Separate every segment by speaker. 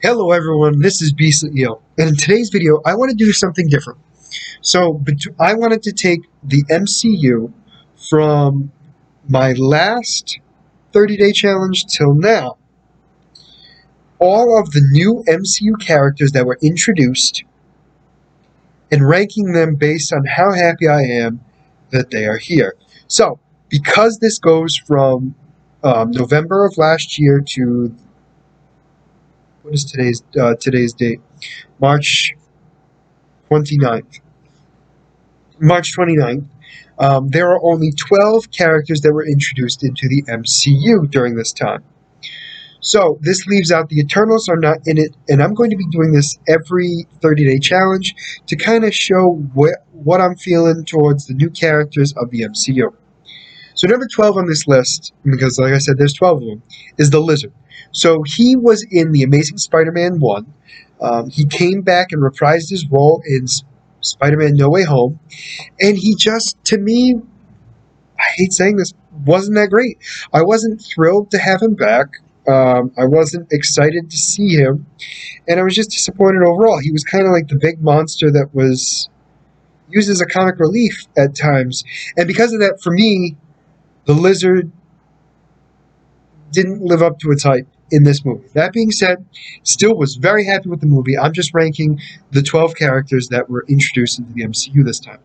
Speaker 1: Hello everyone, this is Beastly Eel, and in today's video I want to do something different. I wanted to take the MCU from my last 30-day challenge till now. All of the new MCU characters that were introduced and ranking them based on how happy I am that they are here. So, because this goes from November of last year to, what is today's date? March 29th. March 29th, there are only 12 characters that were introduced into the MCU during this time. So this leaves out the Eternals are not in it, and I'm going to be doing this every 30-day challenge to kind of show what I'm feeling towards the new characters of the MCU. So number 12 on this list, because like I said, there's 12 of them, is the Lizard. So he was in the Amazing Spider-Man 1. He came back and reprised his role in Spider-Man No Way Home, and he just, to me, I hate saying this, wasn't that great. I wasn't thrilled to have him back. I wasn't excited to see him, and I was just disappointed overall. He was kind of like the big monster that was used as a comic relief at times, and because of that, for me, the Lizard didn't live up to its hype in this movie. That being said, still was very happy with the movie. I'm just ranking the 12 characters that were introduced into the MCU this time.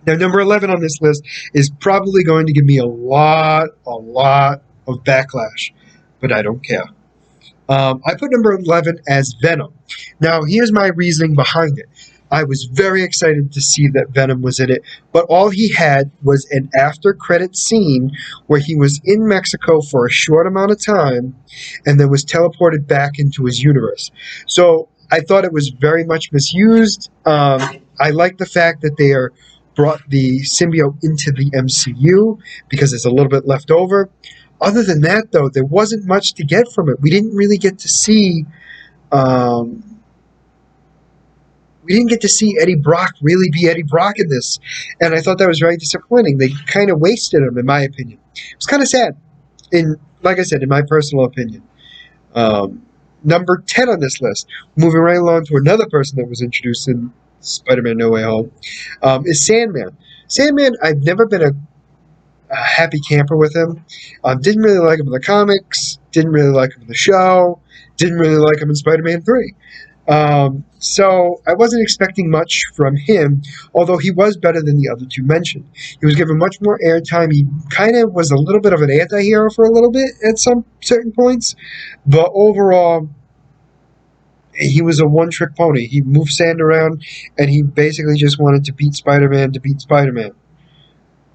Speaker 1: Now, number 11 on this list is probably going to give me a lot of backlash, but I don't care. I put number 11 as Venom. Now, here's my reasoning behind it. I was very excited to see that Venom was in it, but all he had was an after-credit scene where he was in Mexico for a short amount of time and then was teleported back into his universe. So I thought it was very much misused. I like the fact that they brought the symbiote into the MCU because there's a little bit left over. Other than that, though, there wasn't much to get from it. We didn't really get to see... we didn't get to see Eddie Brock really be Eddie Brock in this, and I thought that was very disappointing. They kind of wasted him, in my opinion. It was kind of sad, like I said, in my personal opinion. Number 10 on this list, moving right along to another person that was introduced in Spider-Man No Way Home, is Sandman. Sandman, I've never been a happy camper with him. Didn't really like him in the comics, didn't really like him in the show, didn't really like him in Spider-Man 3. So I wasn't expecting much from him, although he was better than the other two mentioned. He was given much more airtime. He kind of was a little bit of an anti-hero for a little bit at some certain points, but overall, he was a one-trick pony. He moved sand around, and he basically just wanted to beat Spider-Man to beat Spider-Man.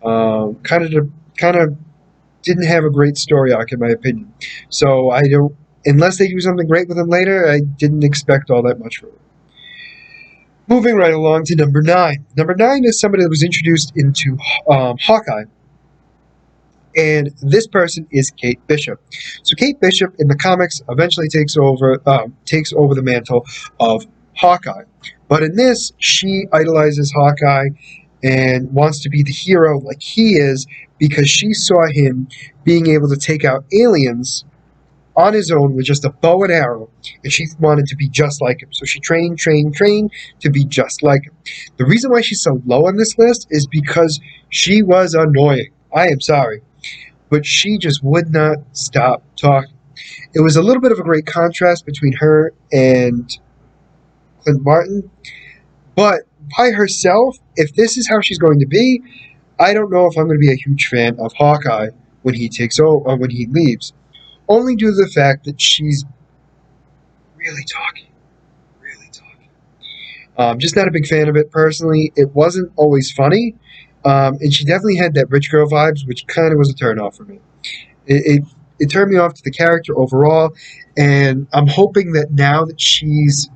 Speaker 1: Kind of didn't have a great story arc, in my opinion. So I don't. Unless they do something great with him later, I didn't expect all that much from him. Moving right along to number 9. Number 9 is somebody that was introduced into Hawkeye. And this person is Kate Bishop. So Kate Bishop in the comics eventually takes over the mantle of Hawkeye. But in this, she idolizes Hawkeye and wants to be the hero like he is because she saw him being able to take out aliens on his own with just a bow and arrow, and she wanted to be just like him. So she trained to be just like him. The reason why she's so low on this list is because she was annoying. I am sorry. But she just would not stop talking. It was a little bit of a great contrast between her and Clint Barton, but by herself, if this is how she's going to be, I don't know if I'm going to be a huge fan of Hawkeye when he takes over, or when he leaves. Only due to the fact that she's really talking. Just not a big fan of it personally. It wasn't always funny, and she definitely had that rich girl vibes, which kind of was a turn-off for me. It turned me off to the character overall, and I'm hoping that now that she's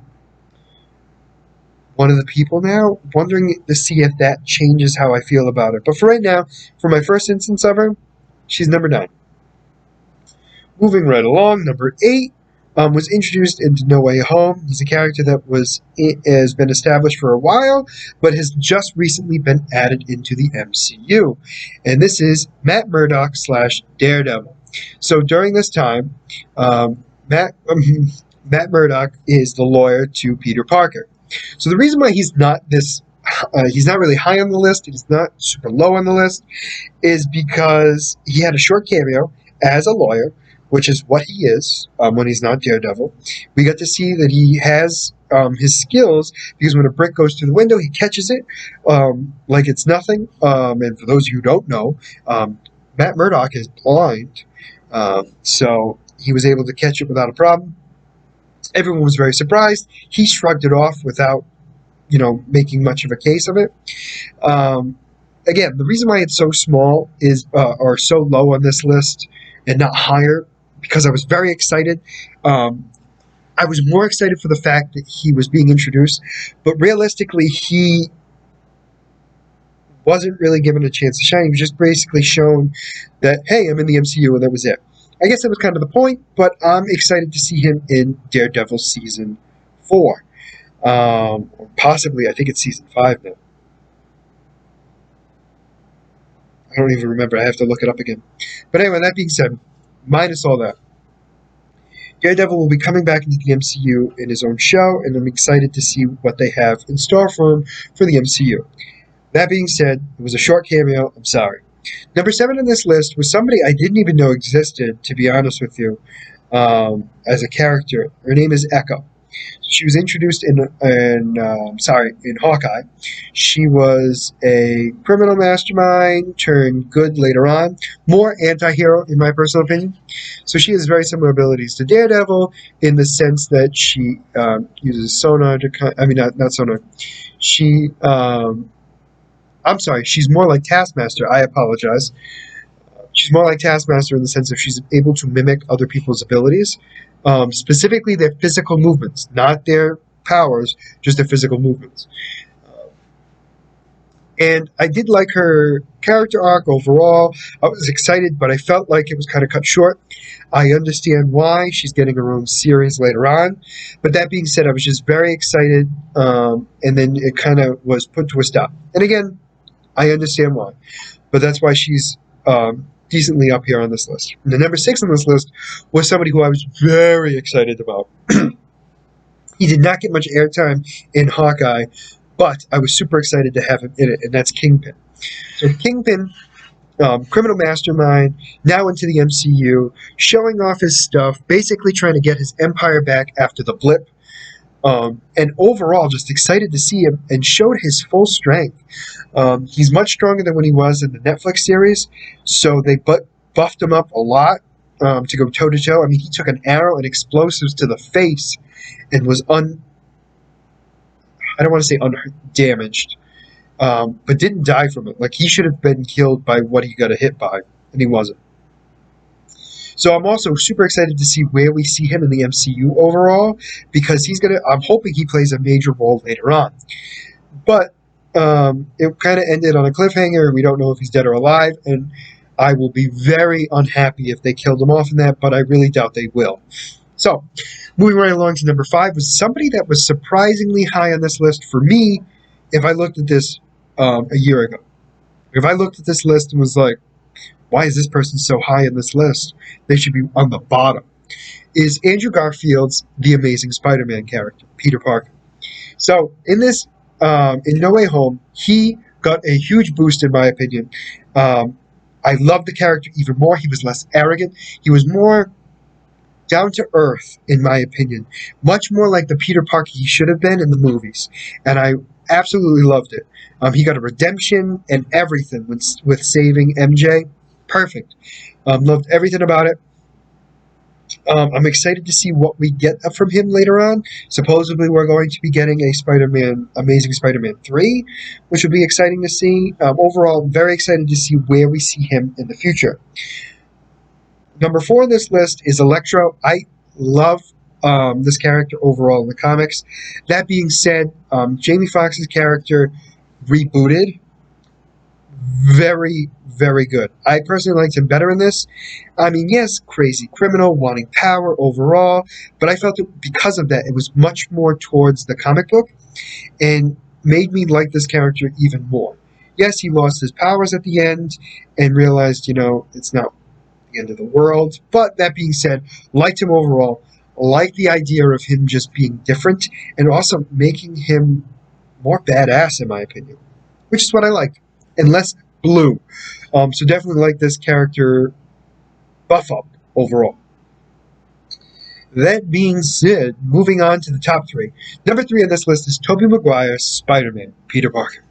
Speaker 1: one of the people now, wondering to see if that changes how I feel about her. But for right now, for my first instance of her, she's number 9. Moving right along, number 8 was introduced into No Way Home. He's a character that has been established for a while, but has just recently been added into the MCU. And this is Matt Murdock / Daredevil. So during this time, Matt Murdock is the lawyer to Peter Parker. So the reason why he's not really high on the list, he's not super low on the list, is because he had a short cameo as a lawyer, which is what he is when he's not Daredevil. We got to see that he has his skills, because when a brick goes through the window, he catches it like it's nothing. And for those of you who don't know, Matt Murdock is blind, so he was able to catch it without a problem. Everyone was very surprised. He shrugged it off without, making much of a case of it. Again, the reason why it's so small is, or so low on this list and not higher, because I was very excited. I was more excited for the fact that he was being introduced, but realistically, he wasn't really given a chance to shine. He was just basically shown that, hey, I'm in the MCU, and that was it. I guess that was kind of the point, but I'm excited to see him in Daredevil Season 4. Or possibly, I think it's Season 5 now. I don't even remember. I have to look it up again. But anyway, that being said, minus all that, Daredevil will be coming back into the MCU in his own show, and I'm excited to see what they have in store for him for the MCU. That being said, it was a short cameo. I'm sorry. Number 7 on this list was somebody I didn't even know existed, to be honest with you, as a character. Her name is Ekko. She was introduced in Hawkeye. She was a criminal mastermind turned good later on. More anti-hero, in my personal opinion. So she has very similar abilities to Daredevil in the sense that she uses sonar to... not sonar. She's more like Taskmaster. I apologize. She's more like Taskmaster in the sense that she's able to mimic other people's abilities. Specifically their physical movements, not their powers, just their physical movements. And I did like her character arc overall. I was excited, but I felt like it was kind of cut short. I understand why. She's getting her own series later on. But that being said, I was just very excited, and then it kind of was put to a stop. And again, I understand why. But that's why she's decently up here on this list. And the number 6 on this list was somebody who I was very excited about. He did not get much airtime in Hawkeye, but I was super excited to have him in it, and that's Kingpin. So Kingpin, criminal mastermind, now into the MCU, showing off his stuff, basically trying to get his empire back after the blip. And overall, just excited to see him, and showed his full strength. He's much stronger than when he was in the Netflix series, so they buffed him up a lot to go toe-to-toe. I mean, he took an arrow and explosives to the face and was I don't want to say undamaged, but didn't die from it. Like, he should have been killed by what he got hit by, and he wasn't. So I'm also super excited to see where we see him in the MCU overall, because I'm hoping he plays a major role later on. But it kind of ended on a cliffhanger. We don't know if he's dead or alive, and I will be very unhappy if they killed him off in that, but I really doubt they will. So, moving right along to number 5 was somebody that was surprisingly high on this list for me if I looked at this a year ago. If I looked at this list and was like, why is this person so high on this list? They should be on the bottom. Is Andrew Garfield's The Amazing Spider-Man character, Peter Parker. So, in this, in No Way Home, he got a huge boost, in my opinion. I loved the character even more. He was less arrogant. He was more down to earth, in my opinion. Much more like the Peter Parker he should have been in the movies. And I absolutely loved it. He got a redemption and everything with saving MJ. Perfect. Loved everything about it. I'm excited to see what we get from him later on. Supposedly we're going to be getting a Amazing Spider-Man 3, which will be exciting to see. Overall, very excited to see where we see him in the future. Number 4 on this list is Electro. I love this character overall in the comics. That being said, Jamie Foxx's character rebooted. Very, very good. I personally liked him better in this. I mean, yes, crazy criminal, wanting power overall, but I felt that because of that, it was much more towards the comic book and made me like this character even more. Yes, he lost his powers at the end and realized, it's not the end of the world. But that being said, liked him overall. like the idea of him just being different and also making him more badass, in my opinion, which is what I like, and less blue. So definitely like this character buff up overall. That being said, moving on to the top three. Number three on this list is Toby Maguire, Spider-Man, Peter Parker.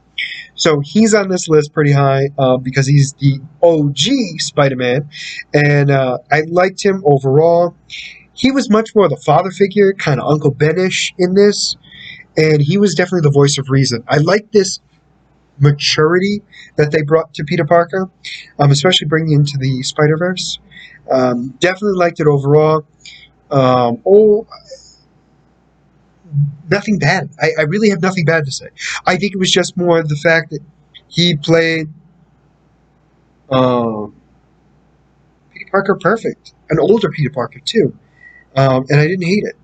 Speaker 1: So he's on this list pretty high because he's the OG Spider-Man, and I liked him overall. He was much more the father figure, kind of Uncle Ben-ish in this, and he was definitely the voice of reason. I like this maturity that they brought to Peter Parker, especially bringing into the Spider-Verse. Definitely liked it overall. Nothing bad. I really have nothing bad to say. I think it was just more the fact that he played Peter Parker perfect, an older Peter Parker too, and I didn't hate it.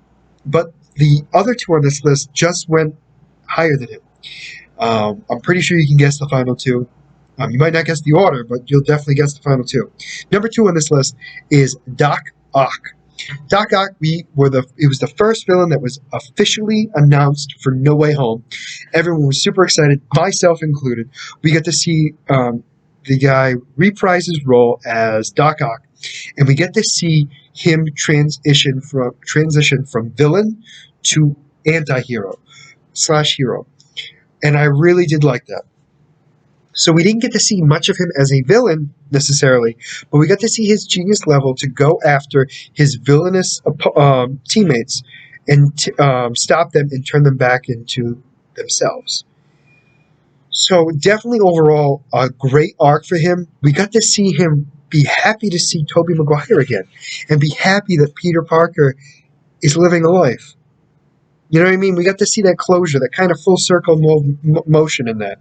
Speaker 1: But the other two on this list just went higher than him. I'm pretty sure you can guess the final two. You might not guess the order, but you'll definitely guess the final two. Number two on this list is Doc Ock. Doc Ock, it was the first villain that was officially announced for No Way Home. Everyone was super excited, myself included. We get to see the guy reprise his role as Doc Ock, and we get to see him transition from villain to anti-hero / hero. And I really did like that. So we didn't get to see much of him as a villain necessarily, but we got to see his genius level to go after his villainous teammates and stop them and turn them back into themselves. So definitely overall a great arc for him. We got to see him be happy to see Toby Maguire again and be happy that Peter Parker is living a life. You know what I mean? We got to see that closure, that kind of full circle motion in that.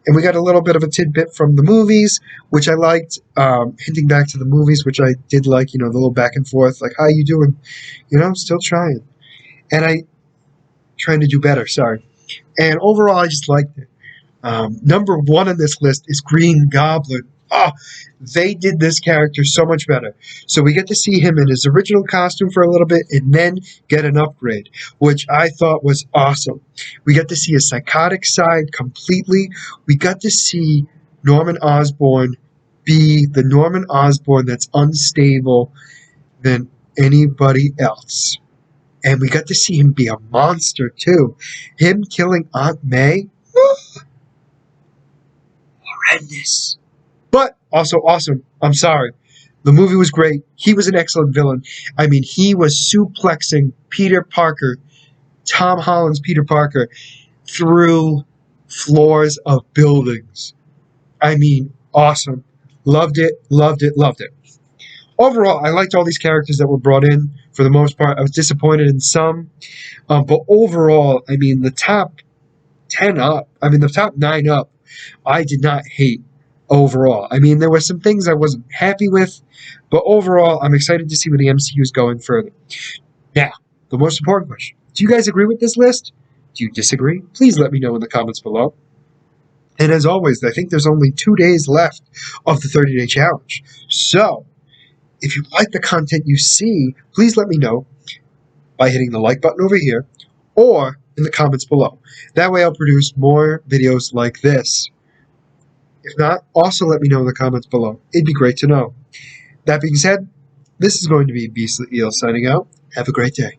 Speaker 1: And we got a little bit of a tidbit from the movies, which I liked, hinting back to the movies, which I did like, the little back and forth, like, how you doing? Still trying. And trying to do better, sorry. And overall, I just liked it. Number one on this list is Green Goblin. Oh, they did this character so much better. So we get to see him in his original costume for a little bit and then get an upgrade, which I thought was awesome. We got to see his psychotic side completely. We got to see Norman Osborn be the Norman Osborn that's unstable than anybody else. And we got to see him be a monster, too. Him killing Aunt May. Horrendous. But also awesome. I'm sorry. The movie was great. He was an excellent villain. I mean, he was suplexing Peter Parker, Tom Holland's Peter Parker, through floors of buildings. I mean, awesome. Loved it, loved it, loved it. Overall, I liked all these characters that were brought in. For the most part, I was disappointed in some. But overall, I mean, the top 10 up, the top 9 up, I did not hate. Overall, I mean, there were some things I wasn't happy with, but overall, I'm excited to see where the MCU is going further. Now, the most important question. Do you guys agree with this list? Do you disagree? Please let me know in the comments below. And as always, I think there's only 2 days left of the 30-day challenge. So, if you like the content you see, please let me know by hitting the like button over here or in the comments below. That way I'll produce more videos like this. If not, also let me know in the comments below. It'd be great to know. That being said, this is going to be Beastly Eel signing out. Have a great day.